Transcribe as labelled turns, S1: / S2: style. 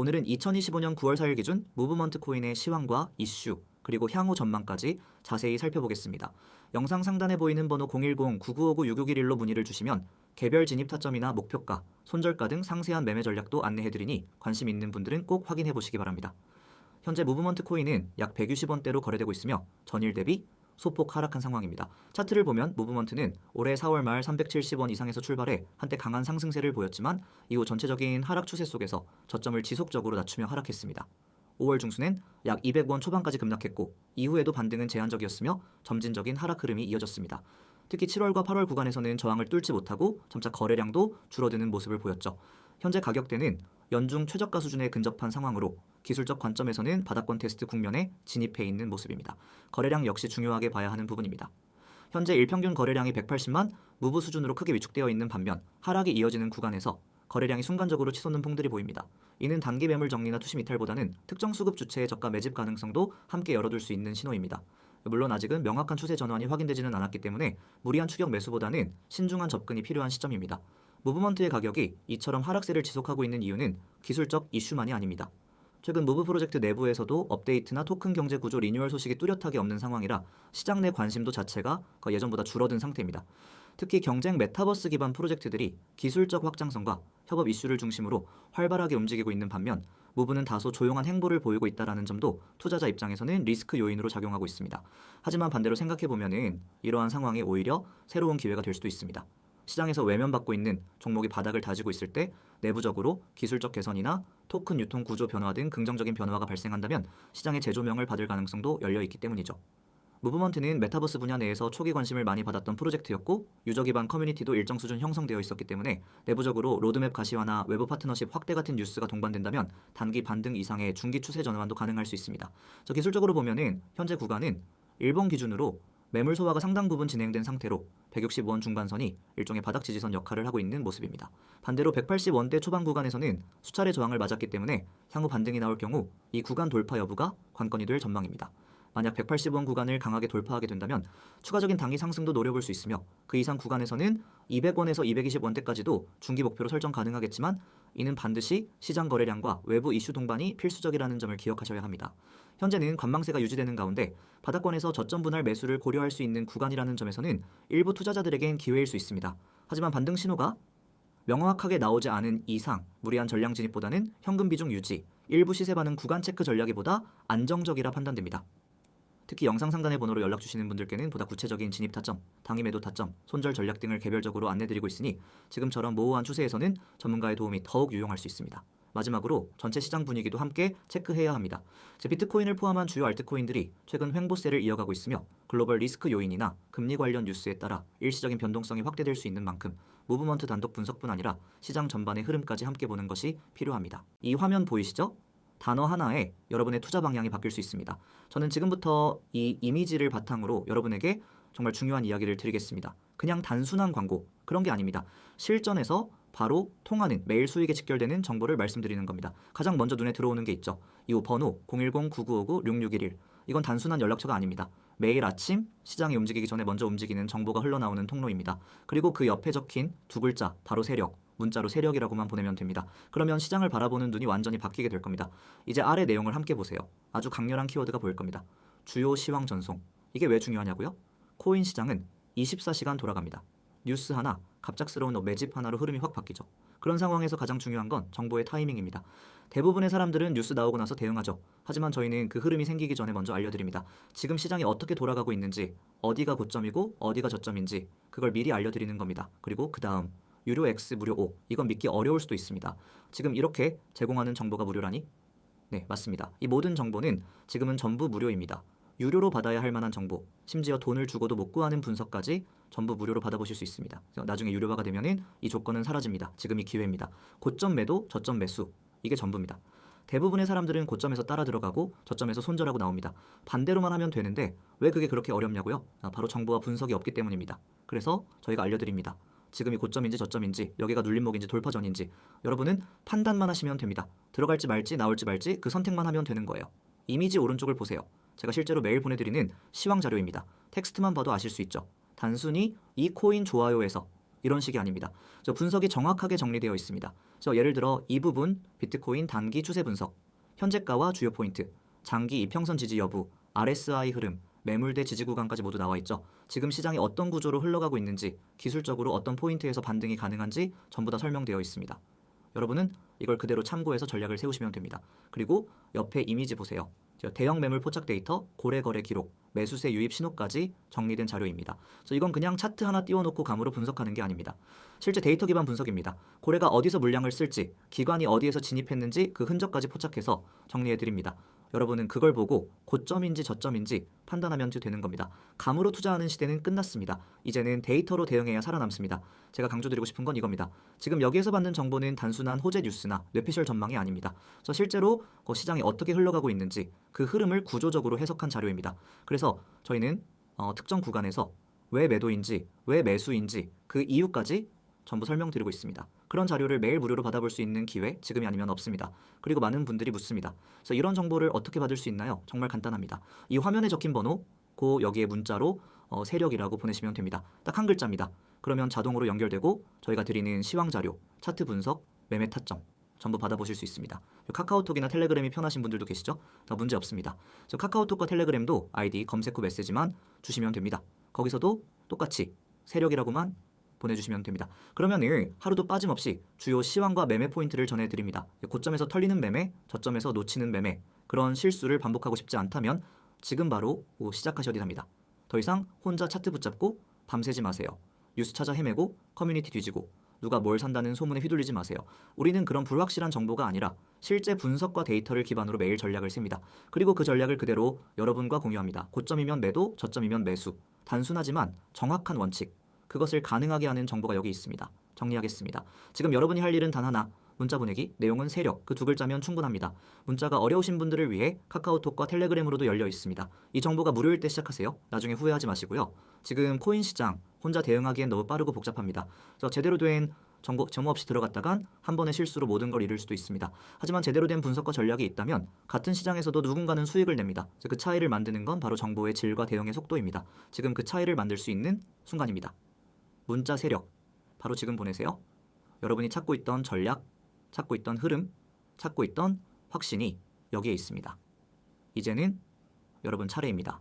S1: 오늘은 2025년 9월 4일 기준 무브먼트 코인의 시황과 이슈, 그리고 향후 전망까지 자세히 살펴보겠습니다. 영상 상단에 보이는 번호 010-9959-6611로 문의를 주시면 개별 진입 타점이나 목표가, 손절가 등 상세한 매매 전략도 안내해드리니 관심 있는 분들은 꼭 확인해보시기 바랍니다. 현재 무브먼트 코인은 약 160원대로 거래되고 있으며 전일 대비 소폭 하락한 상황입니다. 차트를 보면 무브먼트는 올해 4월 말 370원 이상에서 출발해 한때 강한 상승세를 보였지만 이후 전체적인 하락 추세 속에서 저점을 지속적으로 낮추며 하락했습니다. 5월 중순엔 약 200원 초반까지 급락했고 이후에도 반등은 제한적이었으며 점진적인 하락 흐름이 이어졌습니다. 특히 7월과 8월 구간에서는 저항을 뚫지 못하고 점차 거래량도 줄어드는 모습을 보였죠. 현재 가격대는 연중 최저가 수준에 근접한 상황으로 기술적 관점에서는 바닥권 테스트 국면에 진입해 있는 모습입니다. 거래량 역시 중요하게 봐야 하는 부분입니다. 현재 일평균 거래량이 180만 무브 수준으로 크게 위축되어 있는 반면 하락이 이어지는 구간에서 거래량이 순간적으로 치솟는 폭들이 보입니다. 이는 단기 매물 정리나 투심 이탈보다는 특정 수급 주체의 저가 매집 가능성도 함께 열어둘 수 있는 신호입니다. 물론 아직은 명확한 추세 전환이 확인되지는 않았기 때문에 무리한 추격 매수보다는 신중한 접근이 필요한 시점입니다. 무브먼트의 가격이 이처럼 하락세를 지속하고 있는 이유는 기술적 이슈만이 아닙니다. 최근 무브 프로젝트 내부에서도 업데이트나 토큰 경제 구조 리뉴얼 소식이 뚜렷하게 없는 상황이라 시장 내 관심도 자체가 예전보다 줄어든 상태입니다. 특히 경쟁 메타버스 기반 프로젝트들이 기술적 확장성과 협업 이슈를 중심으로 활발하게 움직이고 있는 반면 무브는 다소 조용한 행보를 보이고 있다는 점도 투자자 입장에서는 리스크 요인으로 작용하고 있습니다. 하지만 반대로 생각해보면 이러한 상황이 오히려 새로운 기회가 될 수도 있습니다. 시장에서 외면받고 있는 종목이 바닥을 다지고 있을 때 내부적으로 기술적 개선이나 토큰 유통 구조 변화 등 긍정적인 변화가 발생한다면 시장의 재조명을 받을 가능성도 열려있기 때문이죠. 무브먼트는 메타버스 분야 내에서 초기 관심을 많이 받았던 프로젝트였고 유저 기반 커뮤니티도 일정 수준 형성되어 있었기 때문에 내부적으로 로드맵 가시화나 외부 파트너십 확대 같은 뉴스가 동반된다면 단기 반등 이상의 중기 추세 전환도 가능할 수 있습니다. 기술적으로 보면은 현재 구간은 일본 기준으로 매물 소화가 상당 부분 진행된 상태로 160원 중반선이 일종의 바닥 지지선 역할을 하고 있는 모습입니다. 반대로 180원대 초반 구간에서는 수차례 저항을 맞았기 때문에 향후 반등이 나올 경우 이 구간 돌파 여부가 관건이 될 전망입니다. 만약 180원 구간을 강하게 돌파하게 된다면 추가적인 단기 상승도 노려볼 수 있으며 그 이상 구간에서는 200원에서 220원대까지도 중기 목표로 설정 가능하겠지만 이는 반드시 시장 거래량과 외부 이슈 동반이 필수적이라는 점을 기억하셔야 합니다. 현재는 관망세가 유지되는 가운데 바닥권에서 저점 분할 매수를 고려할 수 있는 구간이라는 점에서는 일부 투자자들에겐 기회일 수 있습니다. 하지만 반등 신호가 명확하게 나오지 않은 이상 무리한 전량 진입보다는 현금 비중 유지, 일부 시세 반응 구간 체크 전략이보다 안정적이라 판단됩니다. 특히 영상 상단의 번호로 연락 주시는 분들께는 보다 구체적인 진입 타점, 당위 매도 타점, 손절 전략 등을 개별적으로 안내드리고 있으니 지금처럼 모호한 추세에서는 전문가의 도움이 더욱 유용할 수 있습니다. 마지막으로 전체 시장 분위기도 함께 체크해야 합니다. 비트코인을 포함한 주요 알트코인들이 최근 횡보세를 이어가고 있으며 글로벌 리스크 요인이나 금리 관련 뉴스에 따라 일시적인 변동성이 확대될 수 있는 만큼 무브먼트 단독 분석뿐 아니라 시장 전반의 흐름까지 함께 보는 것이 필요합니다. 이 화면 보이시죠? 단어 하나에 여러분의 투자 방향이 바뀔 수 있습니다. 저는 지금부터 이 이미지를 바탕으로 여러분에게 정말 중요한 이야기를 드리겠습니다. 그냥 단순한 광고, 그런 게 아닙니다. 실전에서 바로 통하는 매일 수익에 직결되는 정보를 말씀드리는 겁니다. 가장 먼저 눈에 들어오는 게 있죠. 이 번호 010-9959-6611. 이건 단순한 연락처가 아닙니다. 매일 아침 시장이 움직이기 전에 먼저 움직이는 정보가 흘러나오는 통로입니다. 그리고 그 옆에 적힌 두 글자, 바로 세력. 문자로 세력이라고만 보내면 됩니다. 그러면 시장을 바라보는 눈이 완전히 바뀌게 될 겁니다. 이제 아래 내용을 함께 보세요. 아주 강렬한 키워드가 보일 겁니다. 주요 시황 전송. 이게 왜 중요하냐고요? 코인 시장은 24시간 돌아갑니다. 뉴스 하나, 갑작스러운 매집 하나로 흐름이 확 바뀌죠. 그런 상황에서 가장 중요한 건 정보의 타이밍입니다. 대부분의 사람들은 뉴스 나오고 나서 대응하죠. 하지만 저희는 그 흐름이 생기기 전에 먼저 알려드립니다. 지금 시장이 어떻게 돌아가고 있는지, 어디가 고점이고 어디가 저점인지 그걸 미리 알려드리는 겁니다. 그리고 그 다음 유료 X, 무료 O, 이건 믿기 어려울 수도 있습니다. 지금 이렇게 제공하는 정보가 무료라니? 네, 맞습니다. 이 모든 정보는 지금은 전부 무료입니다. 유료로 받아야 할 만한 정보, 심지어 돈을 주고도 못 구하는 분석까지 전부 무료로 받아보실 수 있습니다. 나중에 유료화가 되면은 이 조건은 사라집니다. 지금이 기회입니다. 고점 매도, 저점 매수, 이게 전부입니다. 대부분의 사람들은 고점에서 따라 들어가고 저점에서 손절하고 나옵니다. 반대로만 하면 되는데 왜 그게 그렇게 어렵냐고요? 바로 정보와 분석이 없기 때문입니다. 그래서 저희가 알려드립니다. 지금이 고점인지 저점인지, 여기가 눌림목인지 돌파전인지 여러분은 판단만 하시면 됩니다. 들어갈지 말지 나올지 말지 그 선택만 하면 되는 거예요. 이미지 오른쪽을 보세요. 제가 실제로 매일 보내드리는 시황 자료입니다. 텍스트만 봐도 아실 수 있죠. 단순히 이 코인 좋아요에서 이런 식이 아닙니다. 분석이 정확하게 정리되어 있습니다. 예를 들어 이 부분 비트코인 단기 추세 분석, 현재가와 주요 포인트, 장기 이평선 지지 여부, RSI 흐름, 매물대 지지 구간까지 모두 나와 있죠. 지금 시장이 어떤 구조로 흘러가고 있는지, 기술적으로 어떤 포인트에서 반등이 가능한지 전부 다 설명되어 있습니다. 여러분은 이걸 그대로 참고해서 전략을 세우시면 됩니다. 그리고 옆에 이미지 보세요. 대형 매물 포착 데이터, 고래 거래 기록, 매수세 유입 신호까지 정리된 자료입니다. 이건 그냥 차트 하나 띄워놓고 감으로 분석하는 게 아닙니다. 실제 데이터 기반 분석입니다. 고래가 어디서 물량을 쓸지, 기관이 어디에서 진입했는지 그 흔적까지 포착해서 정리해드립니다. 여러분은 그걸 보고 고점인지 저점인지 판단하면 되는 겁니다. 감으로 투자하는 시대는 끝났습니다. 이제는 데이터로 대응해야 살아남습니다. 제가 강조드리고 싶은 건 이겁니다. 지금 여기에서 받는 정보는 단순한 호재 뉴스나 뇌피셜 전망이 아닙니다. 실제로 시장이 어떻게 흘러가고 있는지 그 흐름을 구조적으로 해석한 자료입니다. 그래서 저희는 특정 구간에서 왜 매도인지, 왜 매수인지 그 이유까지 전부 설명드리고 있습니다. 그런 자료를 매일 무료로 받아볼 수 있는 기회 지금이 아니면 없습니다. 그리고 많은 분들이 묻습니다. 그래서 이런 정보를 어떻게 받을 수 있나요? 정말 간단합니다. 이 화면에 적힌 번호, 여기에 문자로 세력이라고 보내시면 됩니다. 딱 한 글자입니다. 그러면 자동으로 연결되고 저희가 드리는 시황 자료, 차트 분석, 매매 타점 전부 받아보실 수 있습니다. 카카오톡이나 텔레그램이 편하신 분들도 계시죠? 다 문제 없습니다. 카카오톡과 텔레그램도 아이디 검색 후 메시지만 주시면 됩니다. 거기서도 똑같이 세력이라고만 보내주시면 됩니다. 그러면은 하루도 빠짐없이 주요 시황과 매매 포인트를 전해드립니다. 고점에서 털리는 매매, 저점에서 놓치는 매매, 그런 실수를 반복하고 싶지 않다면 지금 바로 시작하셔야 합니다. 더 이상 혼자 차트 붙잡고 밤새지 마세요. 뉴스 찾아 헤매고 커뮤니티 뒤지고 누가 뭘 산다는 소문에 휘둘리지 마세요. 우리는 그런 불확실한 정보가 아니라 실제 분석과 데이터를 기반으로 매일 전략을 셉니다. 그리고 그 전략을 그대로 여러분과 공유합니다. 고점이면 매도, 저점이면 매수. 단순하지만 정확한 원칙. 그것을 가능하게 하는 정보가 여기 있습니다. 정리하겠습니다. 지금 여러분이 할 일은 단 하나. 문자 보내기, 내용은 세력, 그 두 글자면 충분합니다. 문자가 어려우신 분들을 위해 카카오톡과 텔레그램으로도 열려 있습니다. 이 정보가 무료일 때 시작하세요. 나중에 후회하지 마시고요. 지금 코인 시장 혼자 대응하기엔 너무 빠르고 복잡합니다. 그래서 제대로 된 정보 없이 들어갔다간 한 번의 실수로 모든 걸 잃을 수도 있습니다. 하지만 제대로 된 분석과 전략이 있다면 같은 시장에서도 누군가는 수익을 냅니다. 그 차이를 만드는 건 바로 정보의 질과 대응의 속도입니다. 지금 그 차이를 만들 수 있는 순간입니다. 문자 세력, 바로 지금 보내세요. 여러분이 찾고 있던 전략, 찾고 있던 흐름, 찾고 있던 확신이 여기에 있습니다. 이제는 여러분 차례입니다.